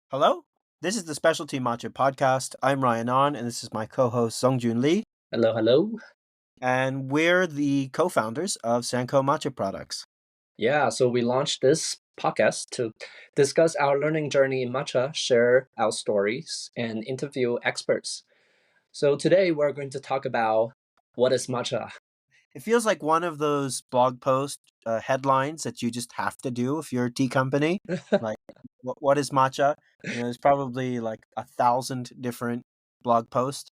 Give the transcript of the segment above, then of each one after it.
Hello, this is the Specialty Matcha podcast. I'm Ryan On, and this is my co-host Songjun Lee, Hello, hello. and we're the co-founders of Sanko Matcha Products. Yeah, so we launched this podcast to discuss our learning journey in matcha, share our stories, and interview experts. So today we're going to talk about what is matcha. It feels like one of those blog post headlines that you just have to do if you're a tea company. Like, what is matcha? There's probably like 1,000 different blog posts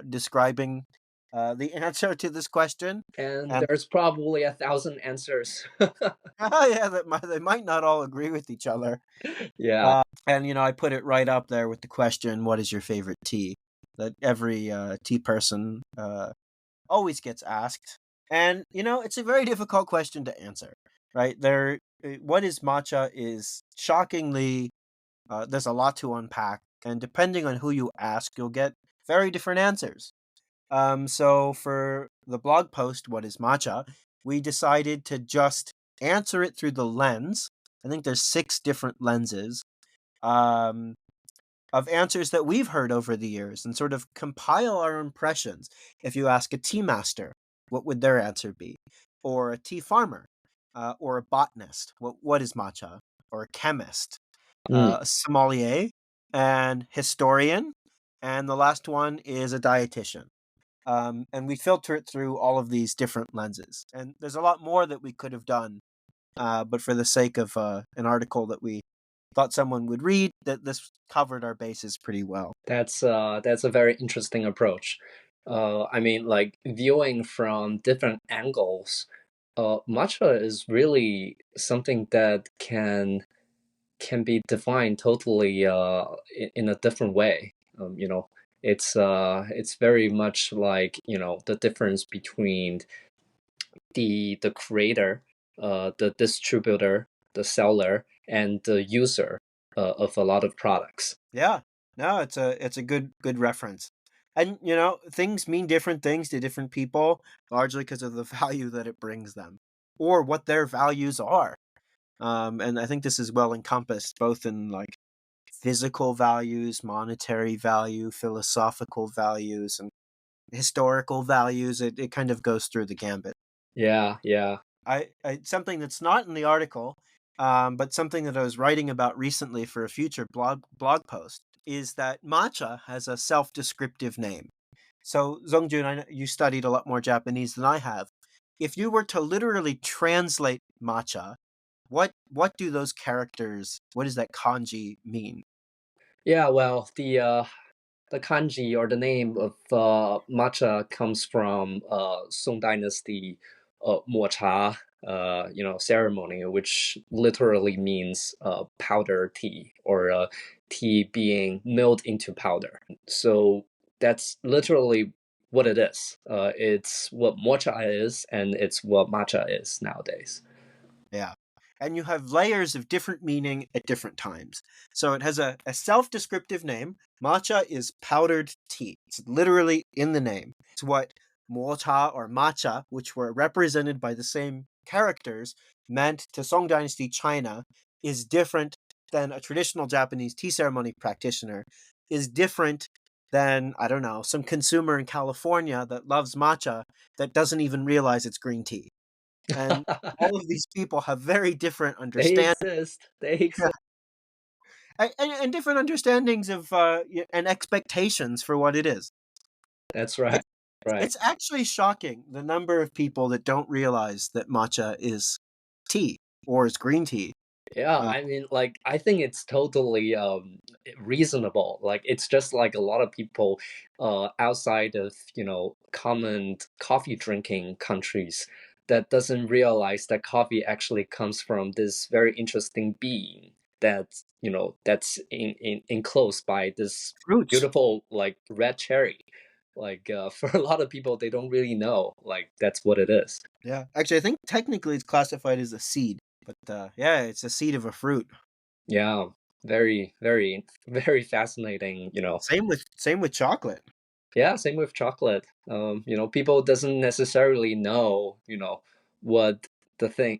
describing the answer to this question, And and there's probably 1,000 answers. yeah, they might not all agree with each other. Yeah. And I put it right up there with the question, "What is your favorite tea?" That every tea person always gets asked, and it's a very difficult question to answer. Right there, what is matcha is shockingly there's a lot to unpack, and depending on who you ask, you'll get very different answers. So for the blog post, "What is matcha?" we decided to just answer it through the lens. I think there's 6 different lenses um, of answers that we've heard over the years and sort of compile our impressions. If you ask a tea master, what would their answer be? Or a tea farmer, or a botanist, what is matcha? Or a chemist, Mm. a sommelier, and historian, and the last one is a dietitian. And we filter it through all of these different lenses. And there's a lot more that we could have done, but for the sake of an article that we thought someone would read, that this covered our bases pretty well. That's a very interesting approach. I mean, like viewing from different angles, matcha is really something that can be defined totally in a different way. It's very much like the difference between the creator, the distributor, the seller, and the user of a lot of products. Yeah, no, it's a good reference. And things mean different things to different people, largely because of the value that it brings them, or what their values are. And I think this is well encompassed both in like physical values, monetary value, philosophical values, and historical values. It kind of goes through the gambit. Yeah, yeah. I something that's not in the article, but something that I was writing about recently for a future blog post is that matcha has a self-descriptive name. So Zongjun, I know you studied a lot more Japanese than I have. If you were to literally translate matcha, what do those characters? What does that kanji mean? Yeah, well, the kanji or the name of matcha comes from Song Dynasty Mocha, ceremony, which literally means powder tea or tea being milled into powder. So that's literally what it is. It's what mocha is, and it's what matcha is nowadays. Yeah. And you have layers of different meaning at different times. So it has a self descriptive name. Matcha is powdered tea. It's literally in the name. It's what mocha or matcha, which were represented by the same characters, meant to Song Dynasty China, is different than a traditional Japanese tea ceremony practitioner, is different than, I don't know, some consumer in California that loves matcha that doesn't even realize it's green tea. And all of these people have very different They understand exist. They exist. and different understandings of and expectations for what it is. That's right. It, Right. it's actually shocking the number of people that don't realize that matcha is tea or is green tea. Yeah, Uh, I mean, like, I think it's totally reasonable. Like, it's just like a lot of people outside of, common coffee drinking countries that doesn't realize that coffee actually comes from this very interesting being that's enclosed by this Fruits. beautiful like red cherry. Like, for a lot of people, they don't really know like that's what it is. Yeah, actually, I think technically it's classified as a seed, but yeah, it's a seed of a fruit. Yeah, very, very, very fascinating. Same with chocolate. Yeah, same with chocolate. People doesn't necessarily know, what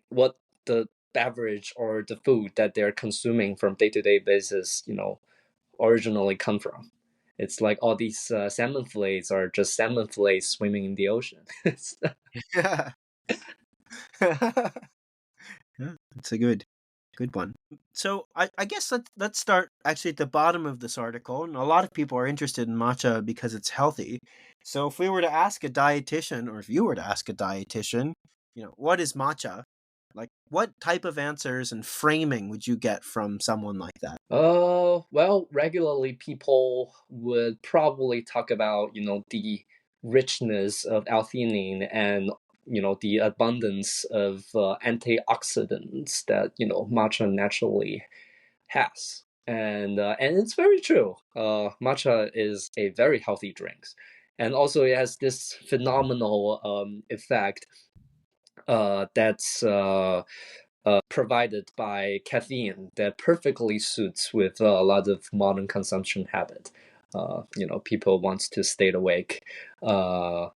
what the beverage or the food that they're consuming from day to day basis, originally come from. It's like all these salmon fillets are just salmon fillets swimming in the ocean. Yeah. Yeah, it's a good one. So I guess let's start actually at the bottom of this article. And a lot of people are interested in matcha because it's healthy. So if we were to ask a dietitian, or if you were to ask a dietitian, what is matcha? Like, what type of answers and framing would you get from someone like that? Well, regularly people would probably talk about, the richness of L-theanine and, the abundance of antioxidants that, matcha naturally has. And it's very true. Matcha is a very healthy drink. And also it has this phenomenal effect that's provided by caffeine that perfectly suits with a lot of modern consumption habit. People want to stay awake uh,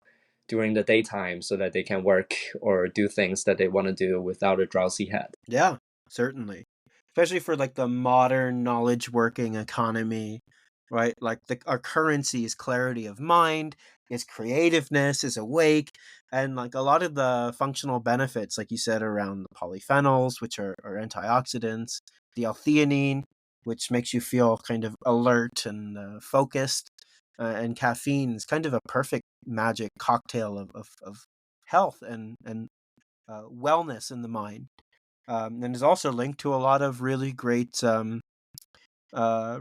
during the daytime so that they can work or do things that they want to do without a drowsy head. Yeah, certainly. Especially for like the modern knowledge working economy, right? Like our currency is clarity of mind, is creativeness, is awake, and like a lot of the functional benefits, like you said, around the polyphenols, which are antioxidants, the L-theanine, which makes you feel kind of alert and focused, and caffeine is kind of a perfect magic cocktail of health and wellness in the mind, and is also linked to a lot of really great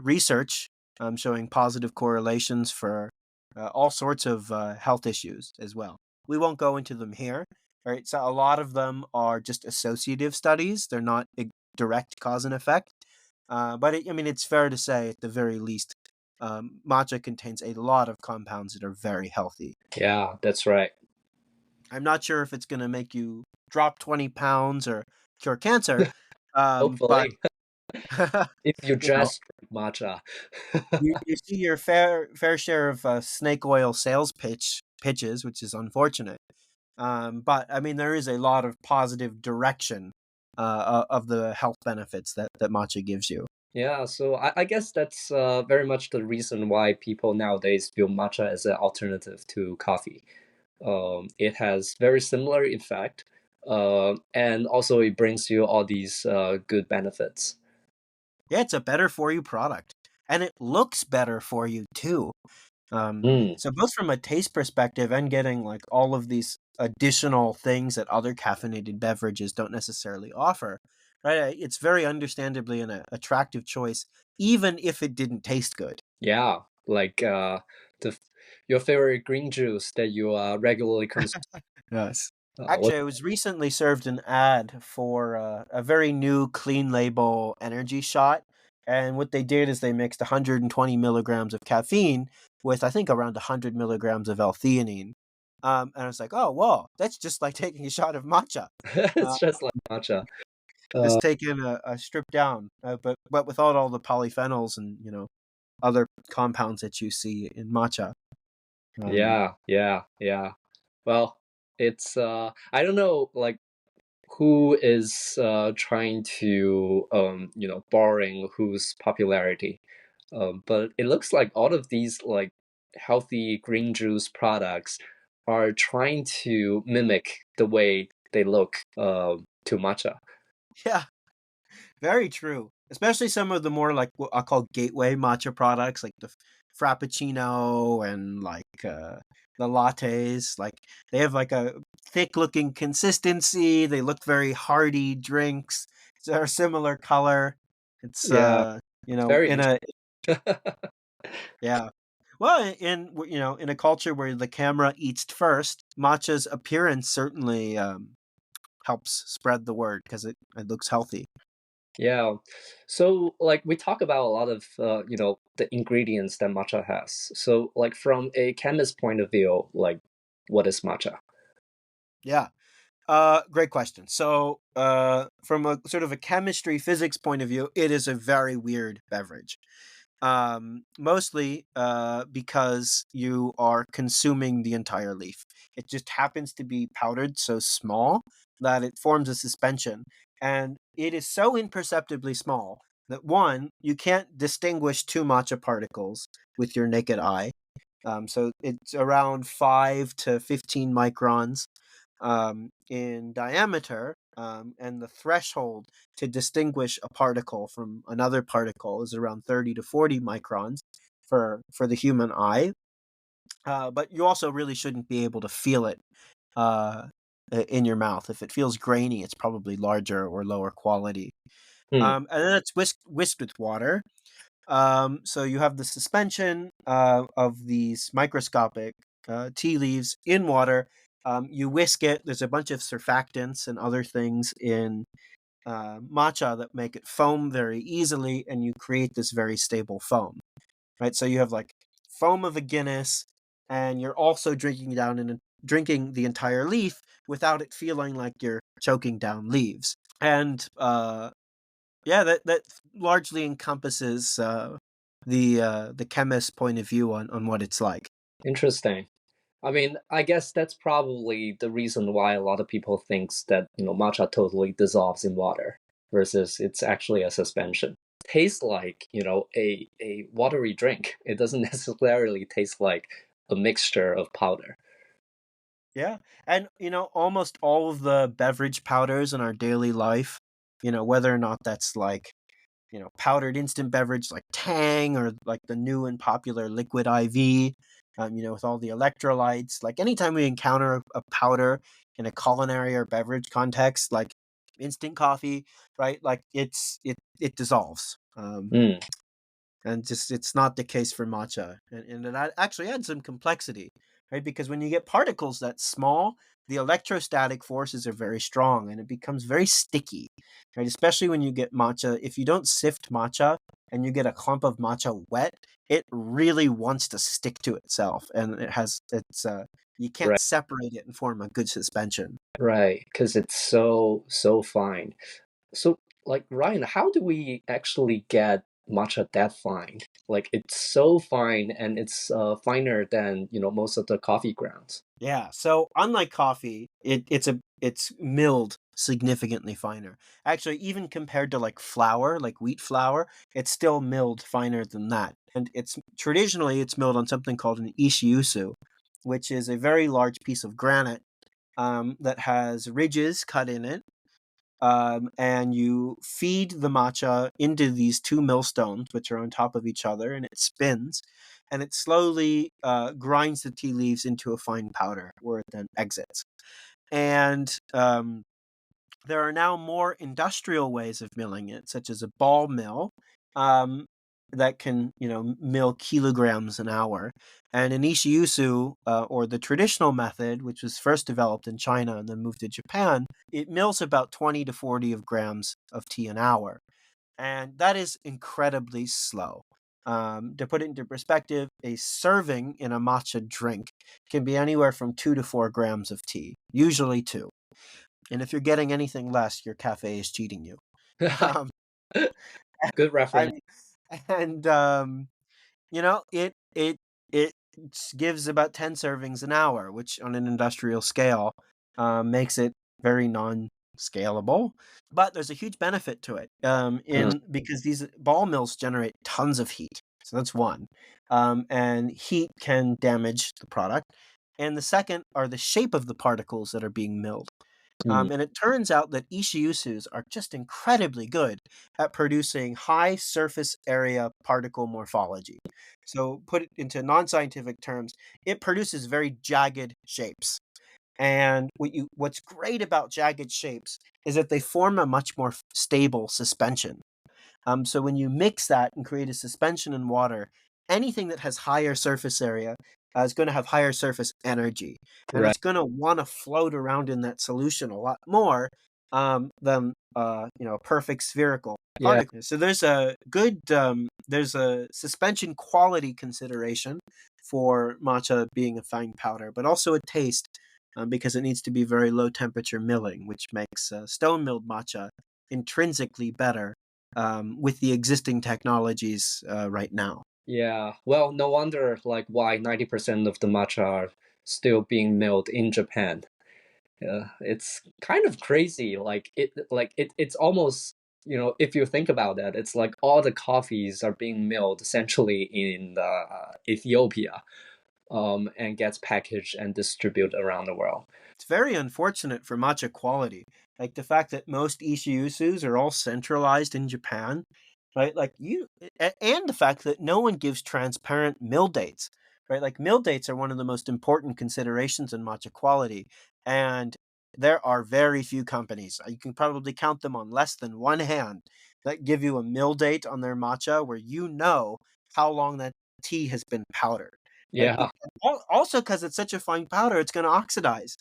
research showing positive correlations for all sorts of health issues as well. We won't go into them here, right? So a lot of them are just associative studies; they're not a direct cause and effect. But I mean, it's fair to say, at the very least, matcha contains a lot of compounds that are very healthy. Yeah, that's right. I'm not sure if it's going to make you drop 20 pounds or cure cancer, but Hopefully, if you you know, just drink matcha. you see your fair share of snake oil sales pitches, which is unfortunate. But I mean, there is a lot of positive direction of the health benefits that matcha gives you. Yeah, so I guess that's very much the reason why people nowadays view matcha as an alternative to coffee. It has very similar effect, and also it brings you all these good benefits. Yeah, it's a better for you product, and it looks better for you too. Mm, So both from a taste perspective and getting like all of these additional things that other caffeinated beverages don't necessarily offer, right? It's very understandably an attractive choice, even if it didn't taste good. yeah, like the your favorite green juice that you regularly consume. Yes. What? Actually, I was recently served an ad for a very new clean label energy shot. And what they did is they mixed 120 milligrams of caffeine with, I think, around 100 milligrams of L-theanine. And I was like, oh, whoa, that's just like taking a shot of matcha. Uh, It's just like matcha. just taken a strip down, but without all the polyphenols and, other compounds that you see in matcha. Um, Yeah, yeah, yeah. Well, it's I don't know, like who is trying to borrowing whose popularity, but it looks like all of these like healthy green juice products are trying to mimic the way they look to matcha. yeah, very true. Especially some of the more like what I call gateway matcha products, like the frappuccino and like the lattes. Like they have like a thick looking consistency. They look very hearty drinks. They're a similar color. It's Yeah, it's very in a yeah. Well, in a culture where the camera eats first, matcha's appearance certainly helps spread the word because it looks healthy. yeah. So like we talk about a lot of the ingredients that matcha has. So like from a chemist point of view, like what is matcha? Yeah. Great question. So, from a sort of a chemistry physics point of view, it is a very weird beverage. Mostly because you are consuming the entire leaf. It just happens to be powdered so small that it forms a suspension, and it is so imperceptibly small that one, you can't distinguish two matcha particles with your naked eye. So it's around 5 to 15 microns in diameter, and the threshold to distinguish a particle from another particle is around 30 to 40 microns for the human eye. But you also really shouldn't be able to feel it uh, in your mouth. If it feels grainy, it's probably larger or lower quality. Hmm. And then it's whisked with water. So you have the suspension of these microscopic tea leaves in water. You whisk it. There's a bunch of surfactants and other things in matcha that make it foam very easily, and you create this very stable foam. Right. So you have like foam of a Guinness, and you're also drinking the entire leaf without it feeling like you're choking down leaves. And yeah, that largely encompasses the chemist's point of view on what it's like. Interesting. I mean, I guess that's probably the reason why a lot of people thinks that, matcha totally dissolves in water versus it's actually a suspension. Tastes like, a watery drink. It doesn't necessarily taste like a mixture of powder. Yeah, and almost all of the beverage powders in our daily life, whether or not that's like powdered instant beverage like Tang or like the new and popular liquid IV, with all the electrolytes. Like anytime we encounter a powder in a culinary or beverage context, like instant coffee, right? Like it dissolves. Mm, And just it's not the case for matcha, and it actually adds some complexity, right? Because when you get particles that small, the electrostatic forces are very strong and it becomes very sticky, right? Especially when you get matcha. If you don't sift matcha and you get a clump of matcha wet, it really wants to stick to itself, and it's you can't right, separate it and form a good suspension. right, because it's so fine. So, like, Ryan, how do we actually get matcha that fine? Like, it's so fine and it's finer than, most of the coffee grounds. Yeah, so unlike coffee, it's milled significantly finer. Actually, even compared to like flour, like wheat flour, it's still milled finer than that. And it's milled on something called an ishiusu, which is a very large piece of granite that has ridges cut in it, and you feed the matcha into these two millstones, which are on top of each other, and it spins, and it slowly grinds the tea leaves into a fine powder, where it then exits. And there are now more industrial ways of milling it, such as a ball mill, um, that can, mill kilograms an hour. And in Ishiusu, or the traditional method, which was first developed in China and then moved to Japan, it mills about 20 to 40 of grams of tea an hour. And that is incredibly slow. To put it into perspective, a serving in a matcha drink can be anywhere from 2 to 4 grams of tea, usually two. And if you're getting anything less, your cafe is cheating you. Um, Good I reference. mean, and it gives about 10 servings an hour, which on an industrial scale makes it very non-scalable. But there's a huge benefit to it, Uh, in because these ball mills generate tons of heat. So that's one, and heat can damage the product. And the second are the shape of the particles that are being milled. mm, And it turns out that Ishiusus are just incredibly good at producing high surface area particle morphology. So, put it into non scientific terms, it produces very jagged shapes. And what's great about jagged shapes is that they form a much more stable suspension. So when you mix that and create a suspension in water, anything that has higher surface area is going to have higher surface energy, and right. it's going to want to float around in that solution a lot more than a perfect spherical Yeah. particle. So there's a suspension quality consideration for matcha being a fine powder, but also a taste. Because it needs to be very low temperature milling, which makes stone milled matcha intrinsically better with the existing technologies right now. Yeah. Well, no wonder like why 90% of the matcha are still being milled in Japan. It's kind of crazy. Like it's almost if you think about that, it's like all the coffees are being milled essentially in Ethiopia, and gets packaged and distributed around the world. It's very unfortunate for matcha quality. Like the fact that most ishiyusus are all centralized in Japan, right? And the fact that no one gives transparent mill dates, right? Like mill dates are one of the most important considerations in matcha quality. And there are very few companies, you can probably count them on less than one hand, that give you a mill date on their matcha where you know how long that tea has been powdered, right? Yeah. Also, because it's such a fine powder, it's going to oxidize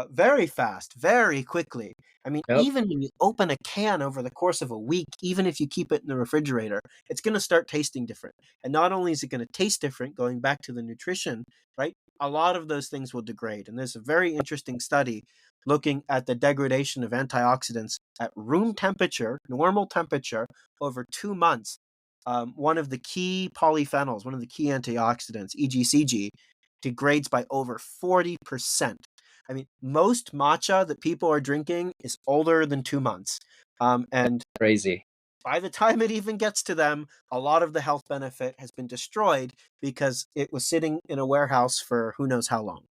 very fast, very quickly. I mean, Yep. even when you open a can over the course of a week, even if you keep it in the refrigerator, it's going to start tasting different. And not only is it going to taste different, going back to the nutrition, right? A lot of those things will degrade. And there's a very interesting study looking at the degradation of antioxidants at room temperature, normal temperature, over 2 months. One of the key polyphenols, one of the key antioxidants, EGCG, degrades by over 40%. I mean, most matcha that people are drinking is older than 2 months. And Crazy. by the time it even gets to them, a lot of the health benefit has been destroyed because it was sitting in a warehouse for who knows how long.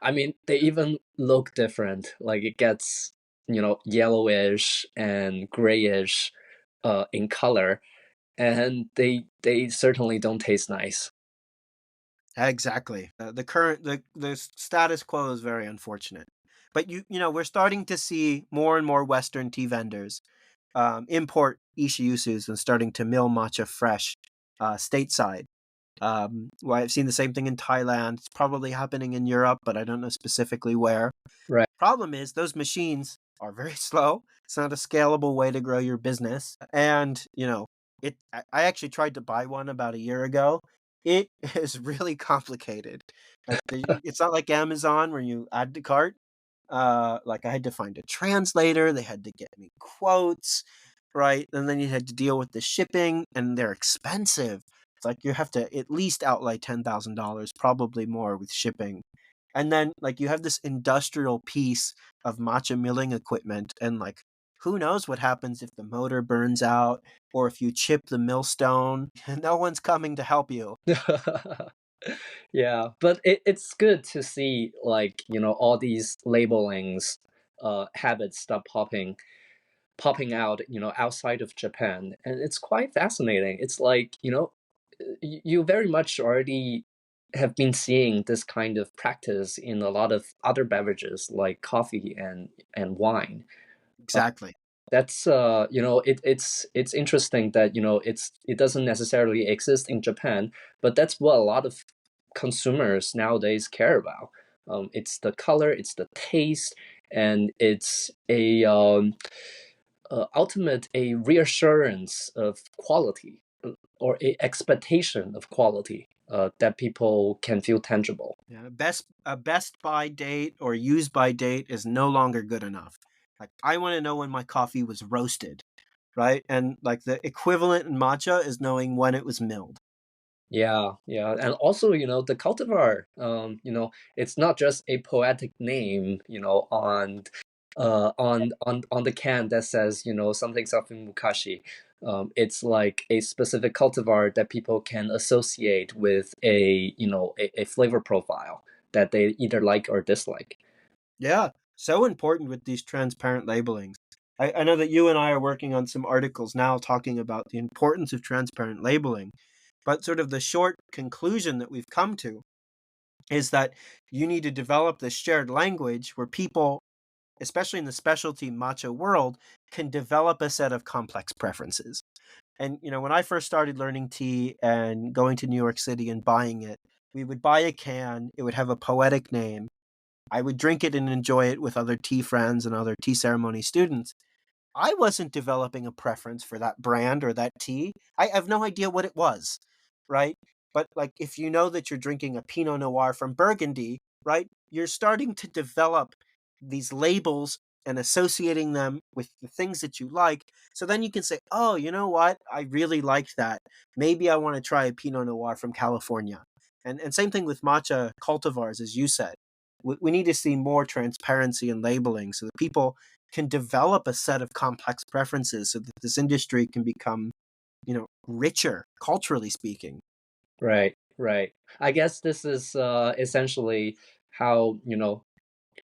I mean, they even look different. Like it gets, yellowish and grayish in color, and they certainly don't taste nice. Exactly. The status quo is very unfortunate. But we're starting to see more and more Western tea vendors import ishiyusus and starting to mill matcha fresh stateside. Well, I've seen the same thing in Thailand. It's probably happening in Europe, but I don't know specifically where. Right. Problem is, those machines are very slow. It's not a scalable way to grow your business. And, I actually tried to buy one about a year ago. It is really complicated. It's not like Amazon where you add to cart. Like I had to find a translator. They had to get me quotes, right? And then you had to deal with the shipping, and they're expensive. It's like you have to at least outlay $10,000, probably more with shipping. And then like you have this industrial piece of matcha milling equipment, and like who knows what happens if the motor burns out or if you chip the millstone. No one's coming to help you. Yeah, but it's good to see, like, all these labelings habits start popping out, outside of Japan, and it's quite fascinating. It's like, you very much already have been seeing this kind of practice in a lot of other beverages like coffee and wine. Exactly. That's it's interesting that it doesn't necessarily exist in Japan, but that's what a lot of consumers nowadays care about. It's the color, it's the taste, and it's ultimate a reassurance of quality, or a expectation of quality, that people can feel tangible. Yeah, a best by date or use by date is no longer good enough. Like I want to know when my coffee was roasted, right? And like the equivalent in matcha is knowing when it was milled. Yeah, yeah, and also, the cultivar, it's not just a poetic name, on the can that says, something something Mukashi. It's like a specific cultivar that people can associate with a flavor profile that they either like or dislike. Yeah, so important with these transparent labelings. I know that you and I are working on some articles now talking about the importance of transparent labeling, but sort of the short conclusion that we've come to is that you need to develop this shared language where people, especially in the specialty matcha world, can develop a set of complex preferences. And when I first started learning tea and going to New York City and buying it, we would buy a can, it would have a poetic name. I would drink it and enjoy it with other tea friends and other tea ceremony students. I wasn't developing a preference for that brand or that tea. I have no idea what it was, right? But like if you know that you're drinking a Pinot Noir from Burgundy, right? You're starting to develop these labels and associating them with the things that you like. So then you can say, "Oh, you know what? I really like that. Maybe I want to try a Pinot Noir from California." And same thing with matcha cultivars, as you said. We need to see more transparency in labeling so that people can develop a set of complex preferences so that this industry can become, richer culturally speaking. Right, right. I guess this is essentially how,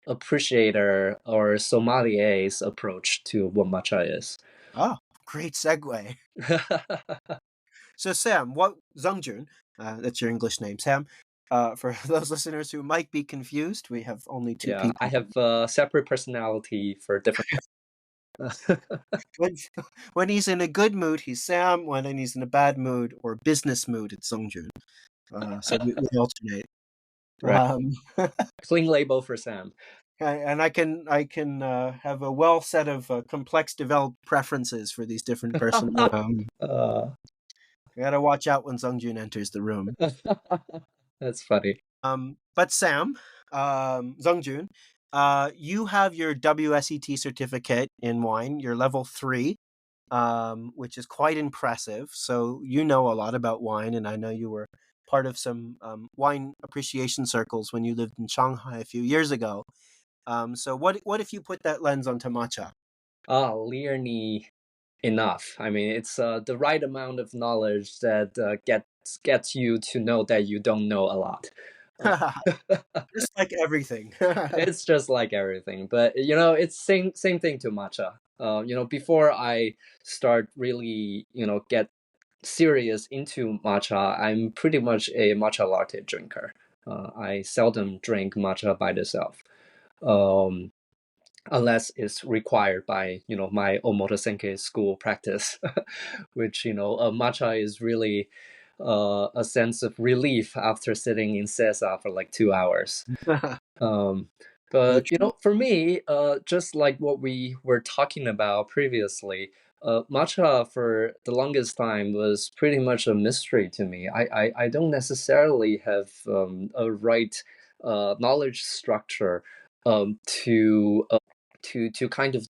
appreciator or sommelier's approach to what matcha is. Oh, great segue. So Sam, what Zungjun, that's your English name, Sam. For those listeners who might be confused, we have only two Yeah, I people. have a separate personality for different. When, when he's in a good mood, he's Sam. When he's in a bad mood or business mood, it's Zungjun. So we alternate. Right. Um, Clean label for Sam. and I can have a well set of complex developed preferences for these different personalities. uh, I gotta watch out when Zungjun enters the room. that's funny. But Sam, Zungjun, you have your WSET certificate in wine. You're level 3, which is quite impressive. So you know a lot about wine, and I know you were part of some wine appreciation circles when you lived in Shanghai a few years ago. So what if you put that lens onto matcha? Learny enough. I mean, it's the right amount of knowledge that gets you to know that you don't know a lot. Uh, Just like everything. it's just like everything, but it's same thing to matcha. Before I start really, get serious into matcha, I'm pretty much a matcha latte drinker. I seldom drink matcha by itself. Um, Unless it's required by my omotosenke school practice, which matcha is really a sense of relief after sitting in sesa for like 2 hours. um, So but true. for me, just like what we were talking about previously, matcha for the longest time was pretty much a mystery to me. I don't necessarily have a right knowledge structure to kind of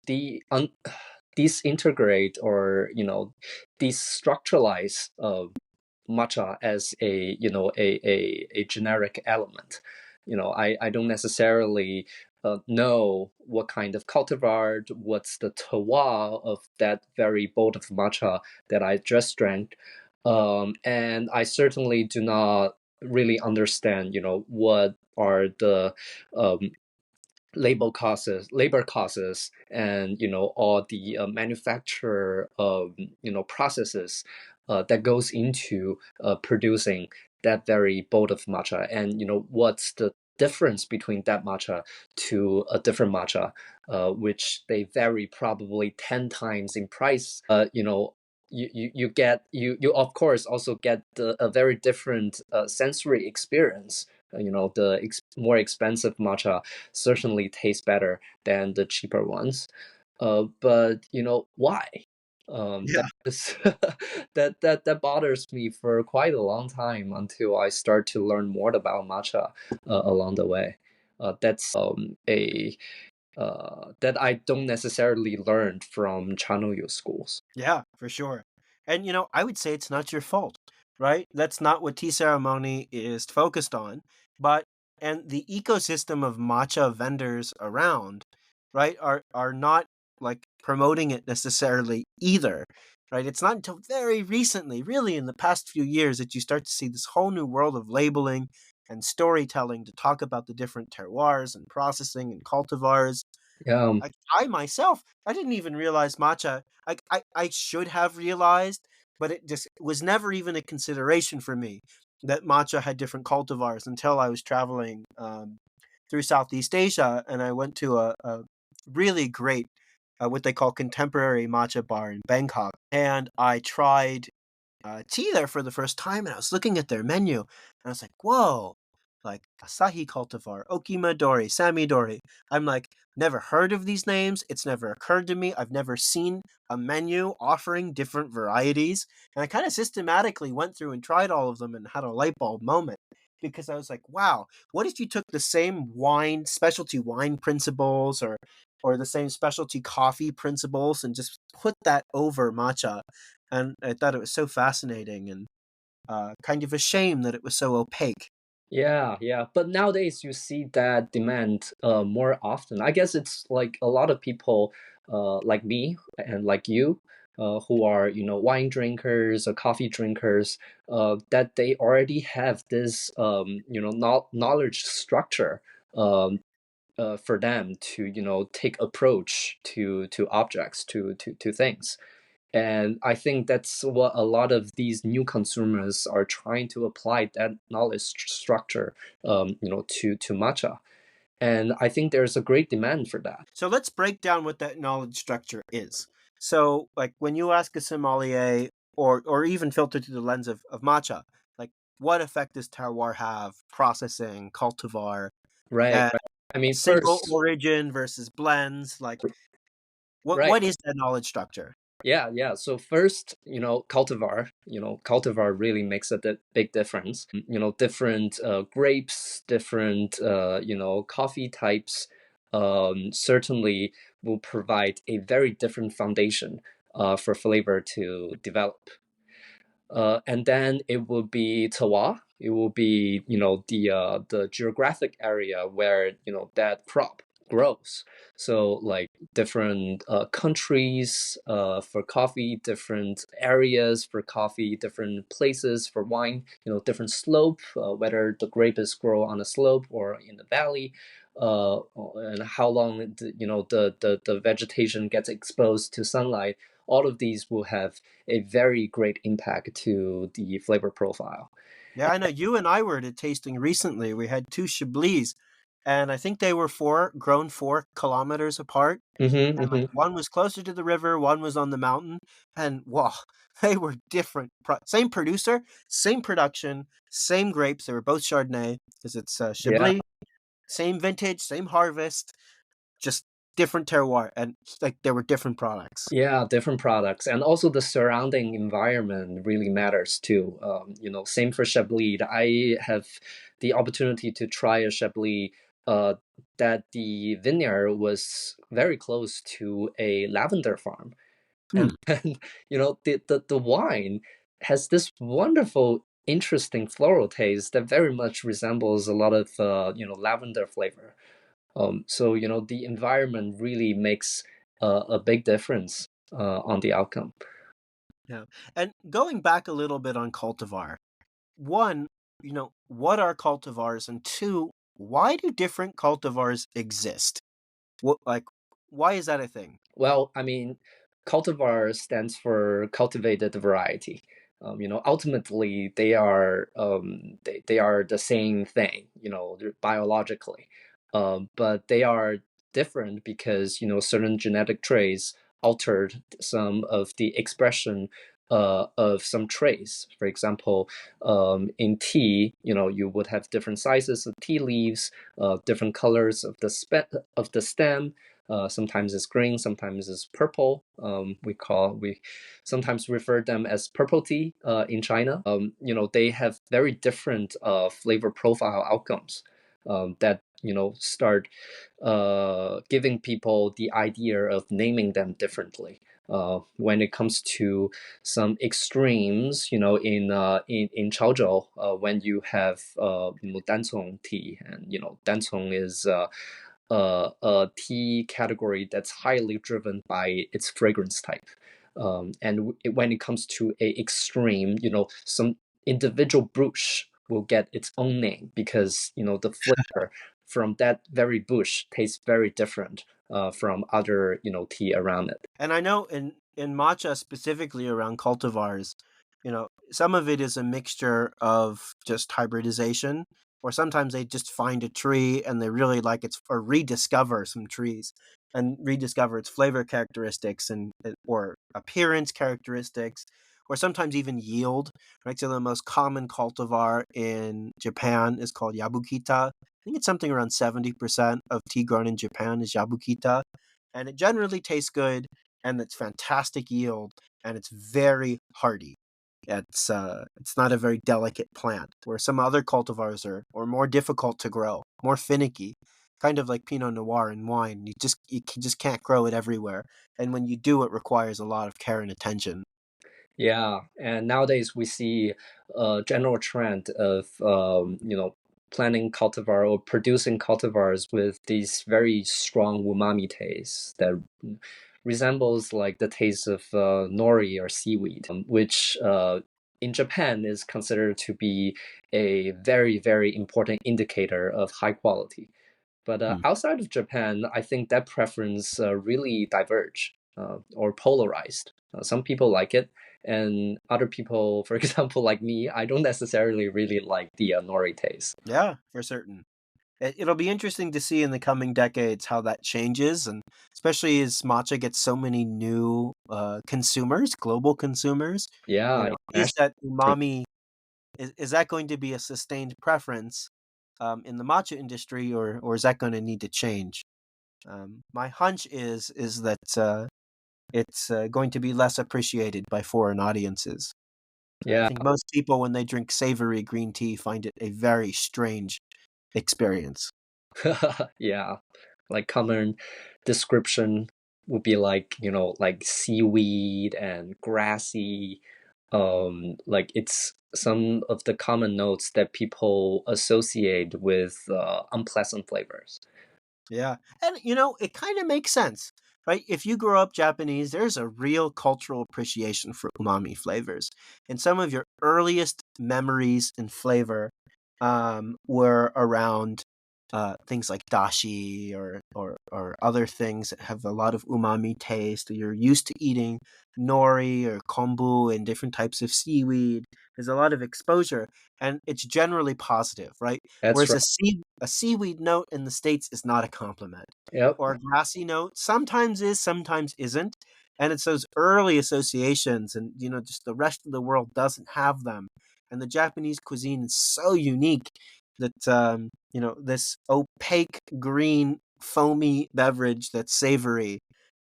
disintegrate or destructuralize matcha as a generic element. I don't necessarily know what kind of cultivar, what's the terroir of that very bolt of matcha that I just drank, and I certainly do not really understand what are the um, labor costs, and all the manufacturer processes that goes into producing that very bolt of matcha, and what's the difference between that matcha to a different matcha, which they vary probably 10 times in price. You of course also get a very different sensory experience. The more expensive matcha certainly tastes better than the cheaper ones. But why? That Yeah. is that bothers me for quite a long time until I start to learn more about matcha along the way. That's a that I don't necessarily learn from Chanoyu schools. Yeah, for sure. And I would say it's not your fault, right? That's not what tea ceremony is focused on. But and the ecosystem of matcha vendors around, right, are not like promoting it necessarily either. Right? It's not until very recently, really in the past few years, that you start to see this whole new world of labeling and storytelling to talk about the different terroirs and processing and cultivars. Yeah, I myself, I didn't even realize matcha. I should have realized, but it just was never even a consideration for me that matcha had different cultivars until I was traveling through Southeast Asia, and I went to a really great what they call contemporary matcha bar in Bangkok, and I tried tea there for the first time, and I was looking at their menu, and I was like, "Whoa!" Like Asahi cultivar, Okimadori, Samidori. I'm like, never heard of these names. It's never occurred to me. I've never seen a menu offering different varieties, and I kind of systematically went through and tried all of them and had a light bulb moment because I was like, "Wow, what if you took the same wine, specialty wine principles, or the same specialty coffee principles, and just put that over matcha?" And I thought it was so fascinating and kind of a shame that it was so opaque. Yeah, yeah. But nowadays you see that demand more often. I guess it's like a lot of people like me and like you who are, wine drinkers or coffee drinkers, that they already have this, knowledge structure um, for them to, take approach to objects, to things. And I think that's what a lot of these new consumers are trying to apply that knowledge structure, to matcha. And I think there's a great demand for that. So let's break down what that knowledge structure is. So, like when you ask a sommelier, or even filter through the lens of matcha, like what effect does terroir have, processing, cultivar, Right, and right. I mean, single first, origin versus blends? Like what right. is that knowledge structure? Yeah, yeah. So first, cultivar, cultivar really makes a big difference. Different grapes, different coffee types, certainly will provide a very different foundation for flavor to develop. And then it will be Tawa. It will be the geographic area where that crop grows. So like different countries for coffee, different areas for coffee, different places for wine. Different slope, whether the grape is grow on a slope or in the valley. And how long the vegetation gets exposed to sunlight, all of these will have a very great impact to the flavor profile. Yeah, I know you and I were at a tasting recently. We had two Chablis, and I think they were grown 4 kilometers apart. Mm-hmm, And like mm-hmm. one was closer to the river, one was on the mountain, and wow, they were different. Same producer, same production, same grapes. They were both Chardonnay because it's Yeah, Chablis. Same vintage, same harvest, just different terroir, and like there were different products. yeah, different products, and also the surrounding environment really matters too. Same for Chablis. I have the opportunity to try a Chablis uh, that the vineyard was very close to a lavender farm. Hmm. And then the wine has this wonderful interesting floral taste that very much resembles a lot of lavender flavor. So the environment really makes a big difference on the outcome. Yeah. And going back a little bit on cultivar, one, what are cultivars? And two, why do different cultivars exist? What, like, why is that a thing? Well, I mean, cultivar stands for cultivated variety. Ultimately, they are the same thing, biologically, but they are different because certain genetic traits altered some of the expression of some traits. For example, in tea, you would have different sizes of tea leaves, different colors of of the stem. Sometimes it's green, sometimes it's purple. We sometimes refer them as purple tea in China. They have very different flavor profile outcomes that start giving people the idea of naming them differently. When it comes to some extremes, in Chaozhou, when you have dancong tea, and dancong is a tea category that's highly driven by its fragrance type. And when it comes to a extreme, some individual bush will get its own name because the flavor from that very bush tastes very different from other tea around it. And I know in matcha specifically around cultivars, some of it is a mixture of just hybridization, or sometimes they just find a tree and they really like it, or rediscover some trees and rediscover its flavor characteristics and or appearance characteristics, or sometimes even yield. Right, so the most common cultivar in Japan is called Yabukita. I think it's something around 70% of tea grown in Japan is Yabukita, and it generally tastes good, and it's fantastic yield, and it's very hardy. It's not a very delicate plant, where some other cultivars are more difficult to grow, more finicky, kind of like Pinot Noir in wine. You just can't grow it everywhere, and when you do, it requires a lot of care and attention. Yeah, and nowadays we see a general trend of planting cultivar or producing cultivars with these very strong umami tastes that resembles like the taste of nori or seaweed, which in Japan is considered to be a very, very important indicator of high quality. But Hmm. outside of Japan, I think that preference really diverge or polarized. Some people like it, and other people, for example, like me, I don't necessarily really like the nori taste. Yeah, for certain. It'll be interesting to see in the coming decades how that changes, and especially as matcha gets so many new consumers, global consumers. Yeah, Is international. that umami is that going to be a sustained preference in the matcha industry, or is that going to need to change? My hunch is that it's going to be less appreciated by foreign audiences. I Yeah, think most people, when they drink savory green tea, find it a very strange experience. yeah. Like common description would be like, like seaweed and grassy. Like it's some of the common notes that people associate with unpleasant flavors. Yeah. And it kind of makes sense, right? If you grow up Japanese, there's a real cultural appreciation for umami flavors. And some of your earliest memories in flavor were around things like dashi or other things that have a lot of umami taste. You're used to eating nori or kombu and different types of seaweed. There's a lot of exposure, and it's generally positive, right? That's Whereas right. a seaweed note in the States is not a compliment. Yep. Or a grassy note sometimes is, sometimes isn't. And it's those early associations, and just the rest of the world doesn't have them. And the Japanese cuisine is so unique that this opaque green foamy beverage that's savory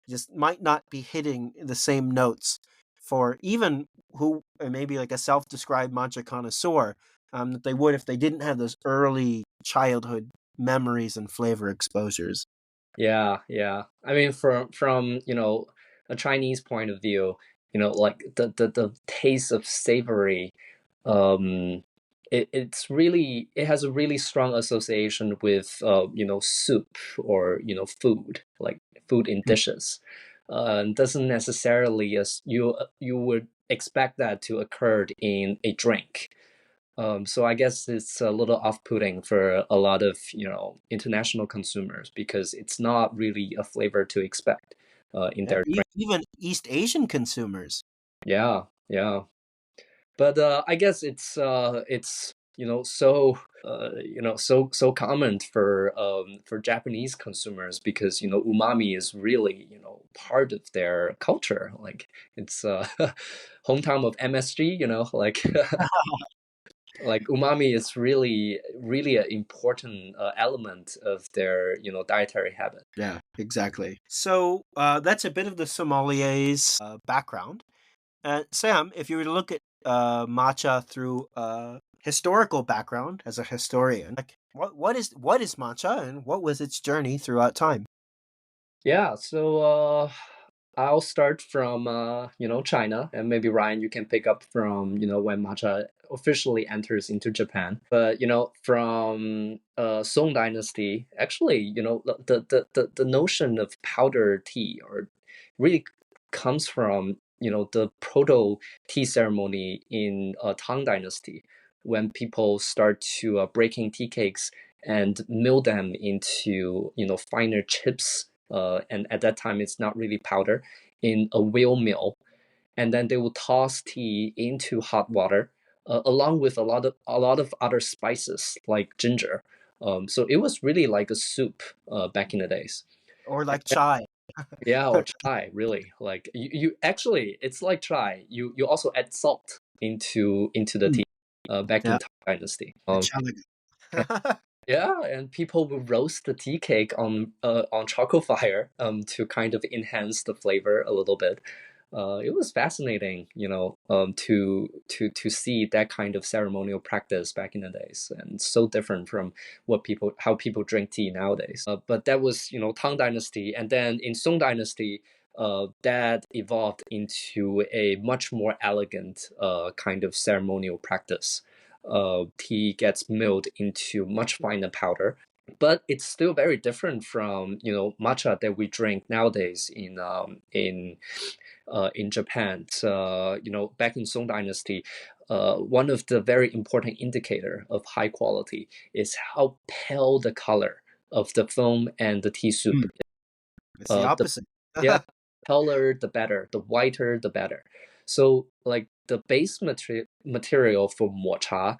just might not be hitting the same notes for even who maybe like a self-described matcha connoisseur that they would if they didn't have those early childhood memories and flavor exposures. Yeah, yeah. I mean, from a Chinese point of view, like the taste of savory, um, it has a really strong association with soup or food, like food in dishes. Doesn't necessarily as you would expect that to occur in a drink. So I guess it's a little off-putting for a lot of, international consumers because it's not really a flavor to expect in Yeah, their drink. even East Asian consumers. Yeah, yeah. But I guess it's so so common for Japanese consumers because umami is really part of their culture. Like it's hometown of MSG. Like like umami is really really an important element of their dietary habit. Yeah, exactly. So that's a bit of the sommelier's background. Sam, if you were to look at matcha through historical background as a historian, like what is matcha and what was its journey throughout time? Yeah, so I'll start from China, and maybe Ryan, you can pick up from when matcha officially enters into Japan. But from Song Dynasty, actually, the notion of powder tea or really comes from the proto tea ceremony in Tang Dynasty when people start to breaking tea cakes and mill them into finer chips. And at that time, it's not really powder in a wheel mill, and then they will toss tea into hot water along with a lot of other spices like ginger. So it was really like a soup back in the days. Or like chai? Yeah, or chai, really. Like you actually, it's like chai. You also add salt into the Mm, tea back yeah, in Tang Dynasty. the chai. Yeah, and people would roast the tea cake on charcoal fire to kind of enhance the flavor a little bit. It was fascinating, to see that kind of ceremonial practice back in the days, and so different from how people drink tea nowadays. But that was, Tang Dynasty, and then in Song Dynasty, that evolved into a much more elegant kind of ceremonial practice. tea gets milled into much finer powder. But it's still very different from matcha that we drink nowadays in Japan. So, back in Song Dynasty, one of the very important indicator of high quality is how pale the color of the foam and the tea soup. Hmm. It's the The opposite. Yeah, paler the better, the whiter the better. So like the base material for mocha,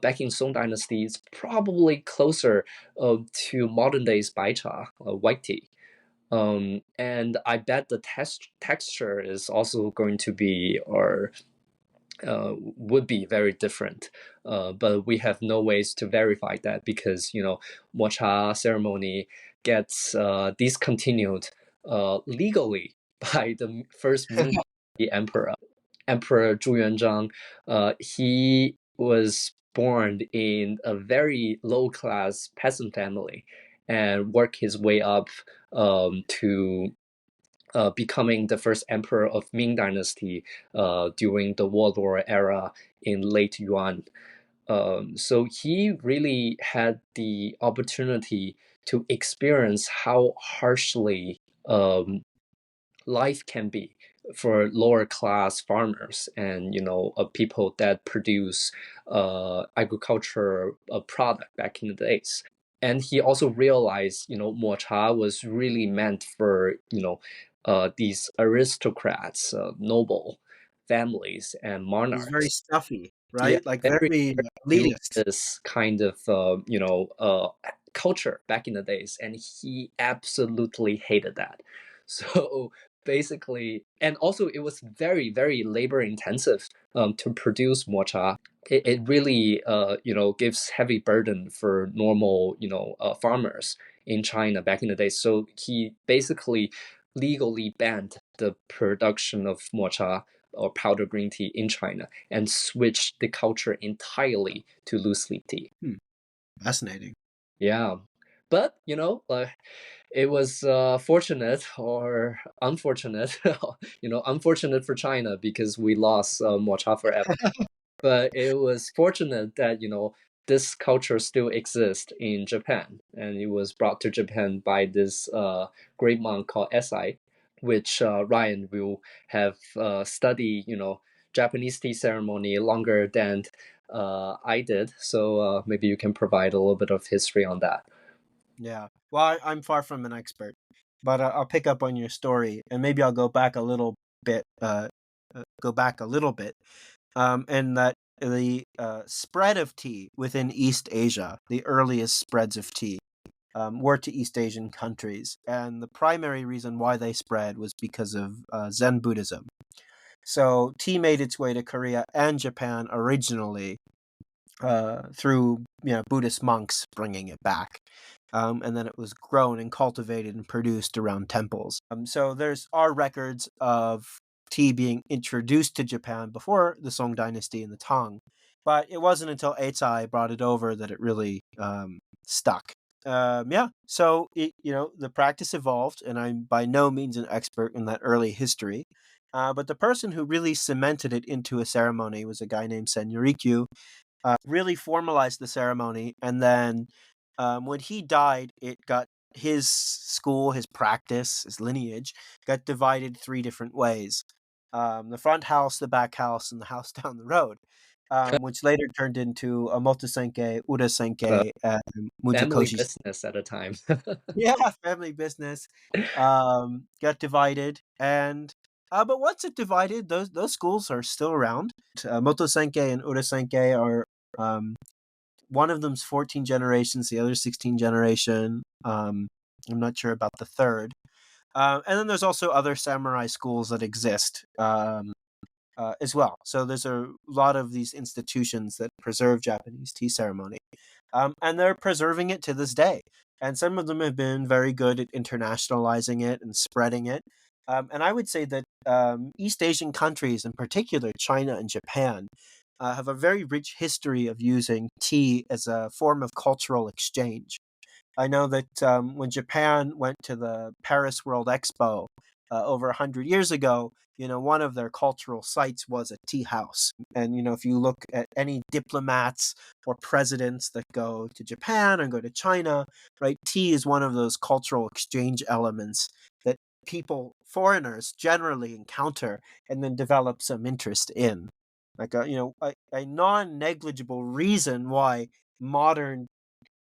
back in Song Dynasty is probably closer to modern days baicha, white tea. And I bet the texture is also going to be or would be very different. But we have no ways to verify that because mocha ceremony gets discontinued legally by the first Ming emperor, Emperor Zhu Yuanzhang. He was born in a very low class peasant family and worked his way up to becoming the first emperor of Ming Dynasty during the warlord era in late Yuan. So he really had the opportunity to experience how harshly life can be for lower class farmers and people that produce agriculture product back in the days. And he also realized mocha was really meant for these aristocrats, noble families and It's very monarchs. stuffy, Yeah, right? Like very, very very elitist. elitist kind of culture back in the days, and he absolutely hated that. So basically, and also it was very, very labor intensive to produce mocha. It really gives heavy burden for normal farmers in China back in the day. So he basically legally banned the production of mocha or powder green tea in China and switched the culture entirely to loose leaf tea. Hmm. Fascinating. Yeah. But, it was fortunate or unfortunate, unfortunate for China because we lost mocha forever. But it was fortunate that, this culture still exists in Japan. And it was brought to Japan by this great monk called Esai, which Ryan will have studied, Japanese tea ceremony longer than I did. So maybe you can provide a little bit of history on that. Yeah. Well, I'm far from an expert, but I'll pick up on your story, and maybe I'll go back a little bit. Go back a little bit, and that the spread of tea within East Asia, the earliest spreads of tea, were to East Asian countries, and the primary reason why they spread was because of Zen Buddhism. So tea made its way to Korea and Japan originally through Buddhist monks bringing it back. And then it was grown and cultivated and produced around temples. So there's are records of tea being introduced to Japan before the Song Dynasty and the Tang, but it wasn't until Eisai brought it over that it really stuck. Yeah, so the practice evolved, and I'm by no means an expert in that early history. But the person who really cemented it into a ceremony was a guy named Senrikyu, really formalized the ceremony, and then when he died, it got his school, his practice, his lineage got divided three different ways: the front house, the back house, and the house down the road, which later turned into a Motosenke, The Urasenke, and family Mujakoshi. business at a time. Yeah, family business got divided, and but once it divided, those schools are still around. Motosenke and Urasenke are um, one of them's 14 generations, the other 16 generation. I'm not sure about the third. And then there's also other samurai schools that exist as well. So there's a lot of these institutions that preserve Japanese tea ceremony. And they're preserving it to this day. And some of them have been very good at internationalizing it and spreading it. And I would say that East Asian countries, in particular China and Japan, have a very rich history of using tea as a form of cultural exchange. I know that when Japan went to the Paris World Expo, over 100 years ago, one of their cultural sites was a tea house. And if you look at any diplomats or presidents that go to Japan or go to China, right, tea is one of those cultural exchange elements that foreigners generally encounter and then develop some interest in. Like a non-negligible reason why modern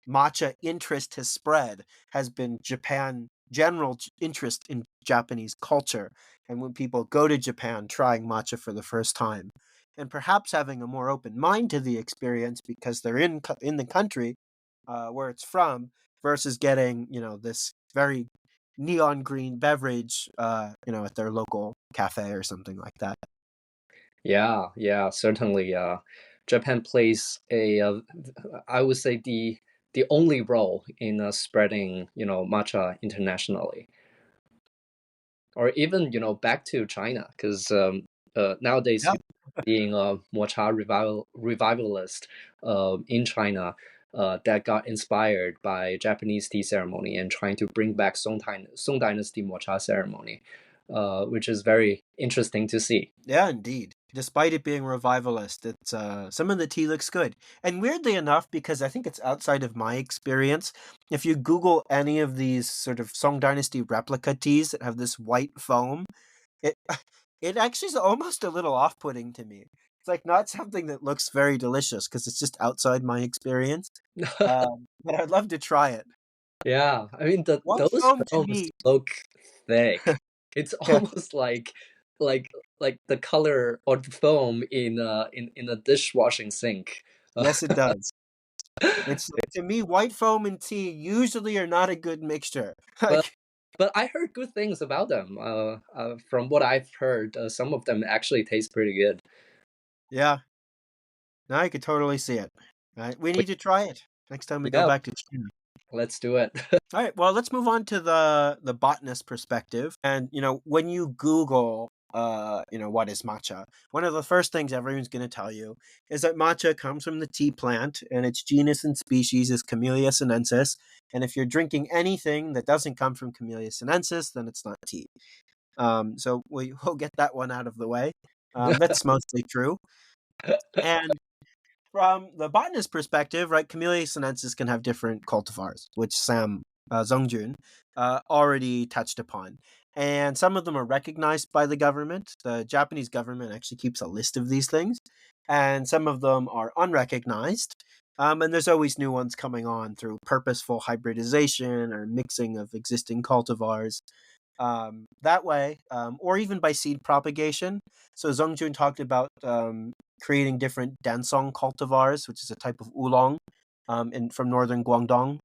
matcha interest has spread has been general interest in Japanese culture, and when people go to Japan trying matcha for the first time, and perhaps having a more open mind to the experience because they're in the country where it's from, versus getting this very neon green beverage at their local cafe or something like that. Yeah, yeah, certainly. Japan plays I would say the only role in spreading, matcha internationally, or even back to China, because nowadays Yeah. you being a matcha revivalist in China that got inspired by Japanese tea ceremony and trying to bring back Song Dynasty matcha ceremony, which is very interesting to see. Yeah, indeed. Despite it being revivalist, it's some of the tea looks good. And weirdly enough, because I think it's outside of my experience, if you Google any of these sort of Song Dynasty replica teas that have this white foam, it it actually is almost a little off-putting to me. It's like not something that looks very delicious because it's just outside my experience. But I'd love to try it. Yeah, I mean White those foam to films me, look thick. It's almost like like the color or the foam in a dishwashing sink. Uh, yes, it does. It's to me, white foam and tea usually are not a good mixture. but Like, but I heard good things about them. From what I've heard, some of them actually taste pretty good. yeah, now I could totally see it. Right, we But need to try it next time we go yeah, back to China. let's do it. All right, well, let's move on to the botanist perspective. And when you Google, what is matcha, one of the first things everyone's going to tell you is that matcha comes from the tea plant, and its genus and species is Camellia sinensis. And if you're drinking anything that doesn't come from Camellia sinensis, then it's not tea. So we'll get that one out of the way. That's mostly true. And from the botanist perspective, right, Camellia sinensis can have different cultivars, which Sam Zongjun already touched upon. And some of them are recognized by the government. The Japanese government actually keeps a list of these things. And some of them are unrecognized. And there's always new ones coming on through purposeful hybridization or mixing of existing cultivars that way, or even by seed propagation. So Zongjun talked about creating different dansong cultivars, which is a type of oolong from northern Guangdong,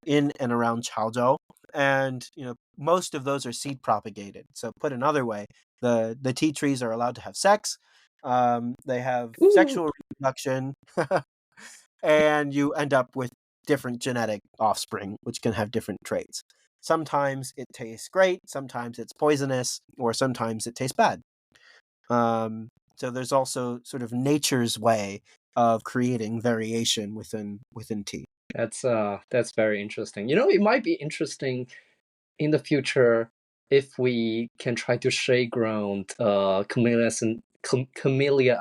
in and around Chaozhou. And most of those are seed propagated. So put another way, the tea trees are allowed to have sex. They have Ooh, sexual reproduction, and you end up with different genetic offspring, which can have different traits. Sometimes it tastes great, sometimes it's poisonous, or sometimes it tastes bad. So there's also sort of nature's way of creating variation within tea. that's very interesting. It might be interesting in the future if we can try to shade ground Camellia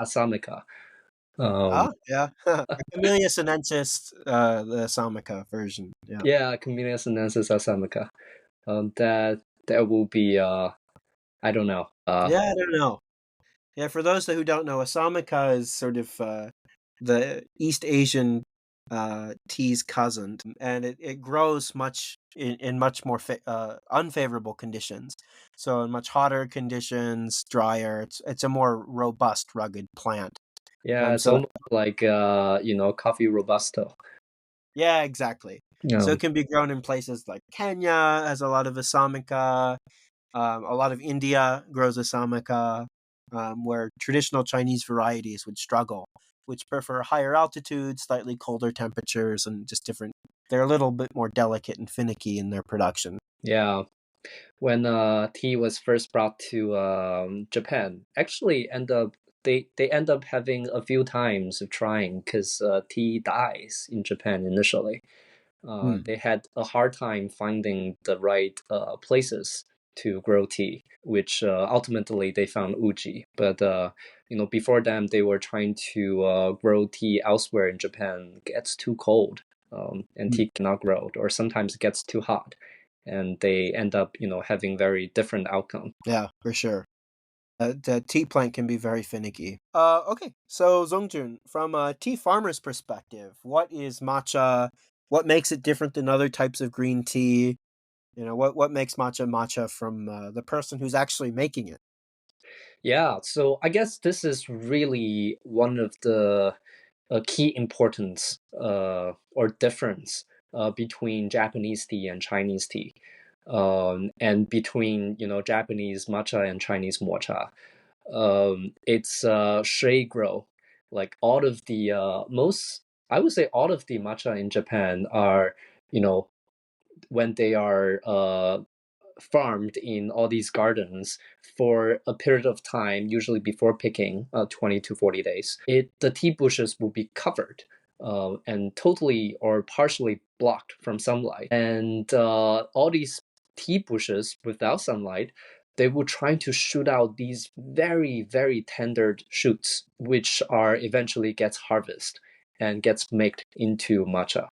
assamica. Um, Ah, yeah. Camellia sinensis, the Samika version. Yeah. yeah, Camellia sinensis assamica. That will be I don't know. Yeah, I don't know. Yeah, for those who don't know, Asamika is sort of the East Asian tea's cousin, and it grows much in much more unfavorable conditions. So in much hotter conditions, drier, it's a more robust, rugged plant. Yeah, it's So almost like coffee robusto. yeah, exactly. So Um, it can be grown in places like Kenya has a lot of Asamika. A lot of India grows Asamika, where traditional Chinese varieties would struggle, which prefer higher altitudes, slightly colder temperatures, and just different. They're a little bit more delicate and finicky in their production. yeah, when tea was first brought to Japan, actually they end up having a few times of trying because tea dies in Japan initially. Hmm. They had a hard time finding the right places to grow tea, which ultimately they found Uji. But before them, they were trying to grow tea elsewhere in Japan. It gets too cold, and Mm. tea cannot grow, or sometimes it gets too hot, and they end up having very different outcome. Yeah, for sure. The tea plant can be very finicky. Okay. So Zongjun, from a tea farmer's perspective, what is matcha? What makes it different than other types of green tea? What makes matcha matcha from the person who's actually making it? Yeah, so I guess this is really one of the key importance or difference between Japanese tea and Chinese tea, and between Japanese matcha and Chinese mocha. It's shade grow. Like all of the most, I would say all of the matcha in Japan are you know when they are farmed in all these gardens for a period of time, usually before picking, 20 to 40 days. The tea bushes will be covered and totally or partially blocked from sunlight. And all these tea bushes without sunlight, they will try to shoot out these very, very tender shoots, which are eventually gets harvested and gets made into matcha.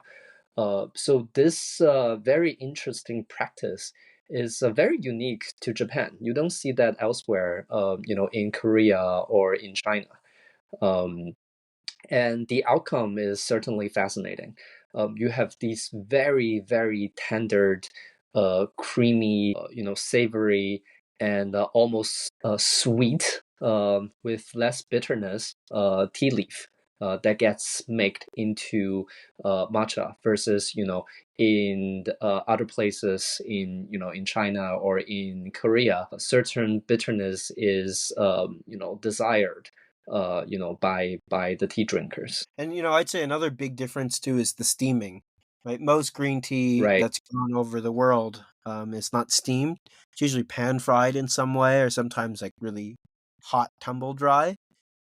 So this very interesting practice is very unique to Japan. You don't see that elsewhere, in Korea or in China. Um, and the outcome is certainly fascinating. You have these very, very tender, creamy, savory, and almost sweet, with less bitterness, tea leaf that gets made into matcha versus in other places in China or in Korea, a certain bitterness is desired by the tea drinkers. And I'd say another big difference too is the steaming. Right, most green tea Right. that's gone over the world is not steamed. It's usually pan fried in some way, or sometimes like really hot tumble dry.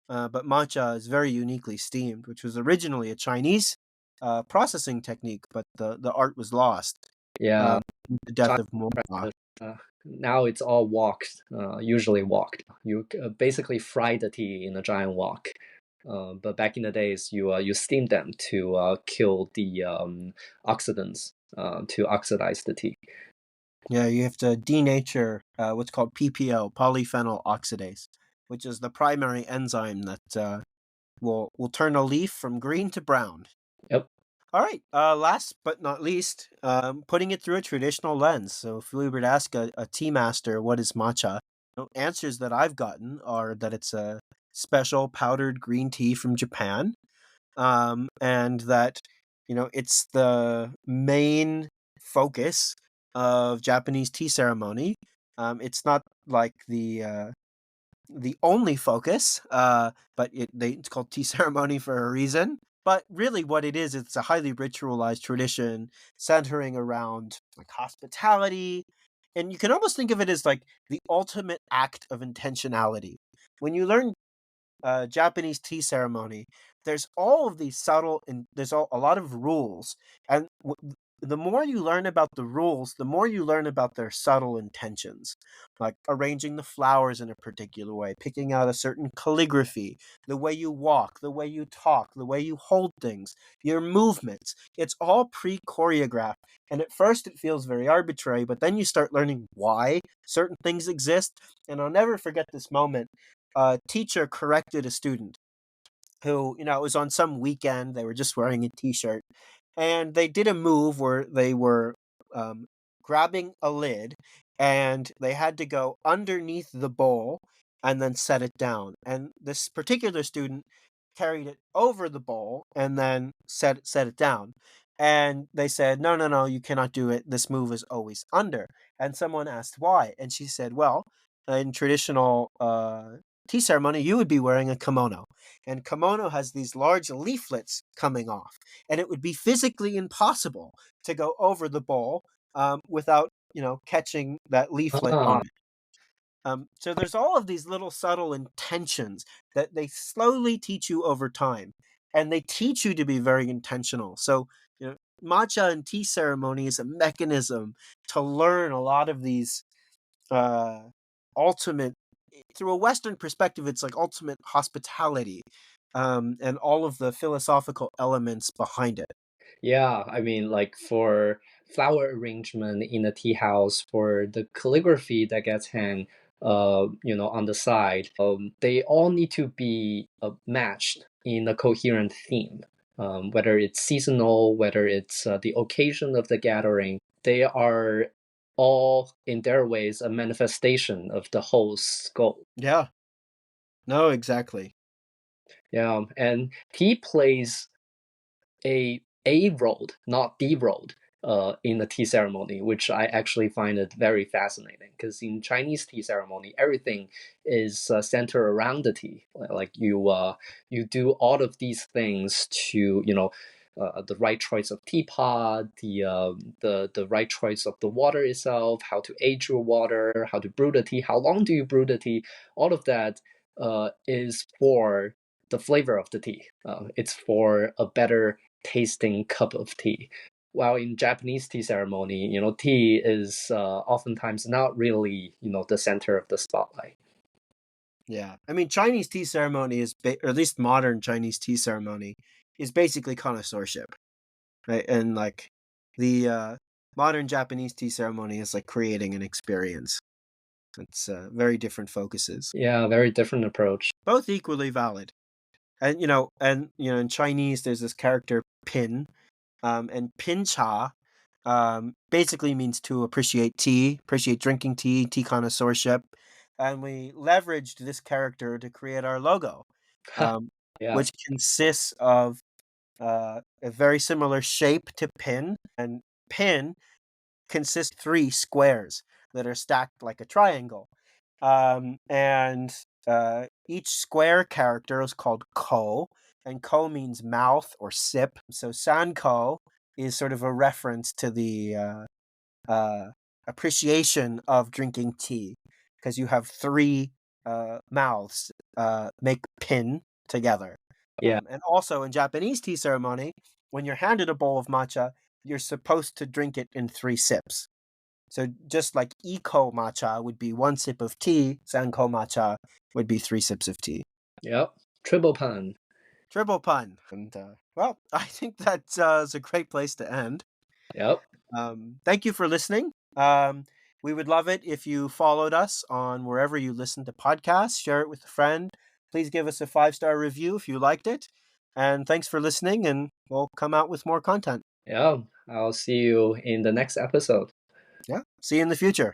But matcha is very uniquely steamed, which was originally a Chinese processing technique, but the art was lost Yeah. with the death China of Moa. practice. Now it's all walked, usually walked. You basically fry the tea in a giant wok. But back in the days, you steam them to kill the oxidants, to oxidize the tea. Yeah, you have to denature what's called PPO, polyphenol oxidase, which is the primary enzyme that will turn a leaf from green to brown. Yep. All right. Last but not least, putting it through a traditional lens. So, if we were to ask a tea master what is matcha, answers that I've gotten are that it's a special powdered green tea from Japan, and that it's the main focus of Japanese tea ceremony. It's not like the only focus, but it's called tea ceremony for a reason. But really, what it is, it's a highly ritualized tradition centering around like hospitality, and you can almost think of it as like the ultimate act of intentionality. When you learn Japanese tea ceremony, there's all of these subtle and there's a lot of rules, and the more you learn about the rules, the more you learn about their subtle intentions, like arranging the flowers in a particular way, picking out a certain calligraphy, the way you walk, the way you talk, the way you hold things, your movements. It's all pre-choreographed, and at first it feels very arbitrary, but then you start learning why certain things exist. And I'll never forget this moment. A teacher corrected a student who, it was on some weekend. They were just wearing a t-shirt, and they did a move where they were um, grabbing a lid, and they had to go underneath the bowl and then set it down. And this particular student carried it over the bowl and then set it down. And they said, no, no, no, you cannot do it. This move is always under. And someone asked why, and she said, well, in traditional tea ceremony, you would be wearing a kimono, and kimono has these large leaflets coming off, and it would be physically impossible to go over the bowl without catching that leaflet Ah, on it. So there's all of these little subtle intentions that they slowly teach you over time, and they teach you to be very intentional. So matcha and tea ceremony is a mechanism to learn a lot of these uh, ultimate through a Western perspective, it's like ultimate hospitality, and all of the philosophical elements behind it. Yeah, I mean, like for flower arrangement in a tea house, for the calligraphy that gets hung, on the side, they all need to be matched in a coherent theme. Whether it's seasonal, whether it's the occasion of the gathering, they are all in their ways a manifestation of the host's goal. Yeah, no, exactly. Yeah, and tea plays a role, not the role, in the tea ceremony, which I actually find it very fascinating. Because in Chinese tea ceremony, everything is centered around the tea. Like you do all of these things to the right choice of teapot, the right choice of the water itself, how to age your water, how to brew the tea, how long do you brew the tea. All of that is for the flavor of the tea. It's for a better tasting cup of tea. While in Japanese tea ceremony, tea is oftentimes not really, the center of the spotlight. Yeah, I mean, Chinese tea ceremony or at least modern Chinese tea ceremony, is basically connoisseurship, right? And like the modern Japanese tea ceremony is like creating an experience. It's very different focuses, Yeah, very different approach. both equally valid. And in Chinese, there's this character Pin, and Pin Cha, basically means to appreciate tea, appreciate drinking tea, tea connoisseurship, and we leveraged this character to create our logo, um, Yeah, which consists of a very similar shape to pin, and pin consists of three squares that are stacked like a triangle. And each square character is called ko, and ko means mouth or sip. So sanko is sort of a reference to the uh, appreciation of drinking tea, because you have three mouths make pin together. yeah, And also in Japanese tea ceremony, when you're handed a bowl of matcha, you're supposed to drink it in three sips. So just like Iko matcha would be one sip of tea, Sanko matcha would be three sips of tea. yep. Triple pun. Triple pun. And well, I think that is a great place to end. Yep, Thank you for listening. We would love it if you followed us on wherever you listen to podcasts, share it with a friend. Please give us a 5-star review if you liked it. And thanks for listening, and we'll come out with more content. yeah. I'll see you in the next episode. Yeah. See you in the future.